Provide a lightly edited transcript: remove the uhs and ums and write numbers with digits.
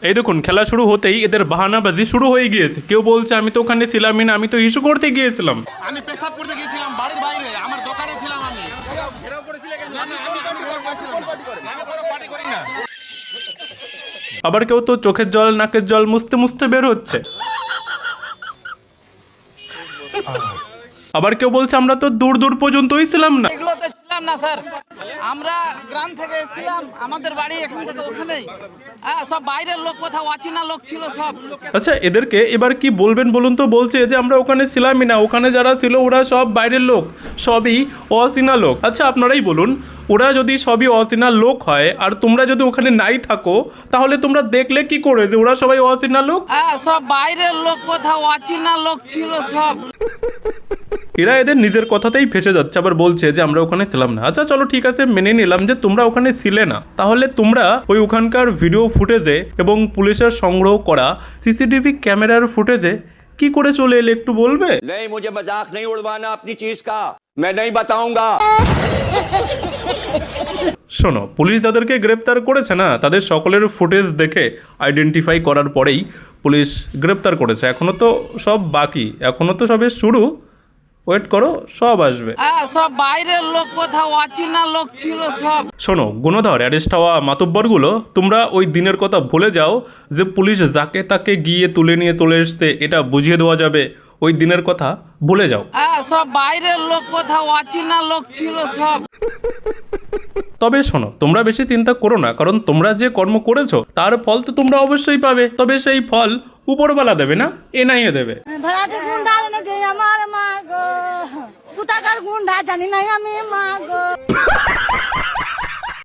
এই দেখুন খেলা শুরু হতেই এদের বাহানাবাজি শুরু হয়ে গিয়েছে। কেউ বলছে আমি তো ওখানে ছিলামই না, আমি তো ইস্যু করতে গিয়েছিলাম। আমি পেশাব করতে গিয়েছিলাম বাড়ির বাইরে, আমার দোকানে ছিলাম। আমি ঘেরাও করেছিলে কেন? না, আমি কোনো পার্টি করি না। আবার কেউ তো চোখের জল নাকের জল মুছতে মুছতে বের হচ্ছে। আবার কেউ বলছে আমরা তো দূর দূর পর্যন্তই ছিলাম না। এগুলোতে ছিলাম না স্যার, আমরা গ্রাম থেকে এসেছিলাম, আমাদের বাড়ি এখান থেকে ওখানেই। হ্যাঁ, সব বাইরের লোক, কোথাও অচেনা লোক ছিল সব। আচ্ছা এদেরকে এবার কি বলবেন বলুন তো? বলছে যে আমরা ওখানে ছিলামই না, ওখানে যারা ছিল ওরা সব বাইরের লোক, সবই অচেনা লোক। আচ্ছা আপনারাই বলুন, ওরা যদি সবই অচেনা লোক হয় আর তোমরা যদি ওখানে নাই থাকো, তাহলে তোমরা দেখলে কি করে যে ওরা সবাই অচেনা লোক? হ্যাঁ, সব বাইরের লোক, কোথাও অচেনা লোক ছিল সব। এরা এদের নিজের কথাতেই ফেসে যাচ্ছে, আবার বলছে যে আমরা ওখানে ছিলাম না। আচ্ছা চলো ঠিক আছে, মেনে নিলাম যে তোমরা ওখানে ছিলে না, তাহলে তোমরা ওই ওখানকার ভিডিও ফুটেজে এবং পুলিশের সংগ্রহ করা সিসিটিভি ক্যামেরার ফুটেজে কি করে চলে এলে একটু বলবে? नहीं, मुझे मजाक नहीं उड़वाना अपनी चीज का, मैं नहीं बताऊंगा। শোনো, পুলিশ যাদেরকে গ্রেপ্তার করেছে না, তাদের সকলের ফুটেজ দেখে আইডেন্টিফাই করার পরেই পুলিশ গ্রেপ্তার করেছে। এখনও তো সব বাকি, এখনও তো সবে শুরু। ওয়েট করো, সব আসবে। হ্যাঁ, সব বাইরের লোক, কোথাও অচেনা লোক ছিল সব। শোনো গুণধর, অ্যারেস্ট হওয়া মাতব্বরগুলো, তোমরা ওই দিনের কথা ভুলে যাও যে পুলিশ যাকে তাকে গিয়ে তুলে নিয়ে চলে এসছে, এটা বুঝিয়ে দেওয়া যাবে। ওই দিনের কথা ভুলে যাও। হ্যাঁ, সব বাইরের লোক, কোথাও অচেনা লোক ছিল সব। তবে শোনো, তোমরা বেশি চিন্তা করো না, কারণ তোমরা যে কর্ম করেছো তার ফল তো তোমরা অবশ্যই পাবে। তবে সেই ফল উপরওয়ালা দেবে না, এনআইএ দেবে। ভাড়াতে গুন্ডা এনে যে আমার মা গো, কোথাকার গুন্ডা জানি না আমি মা গো।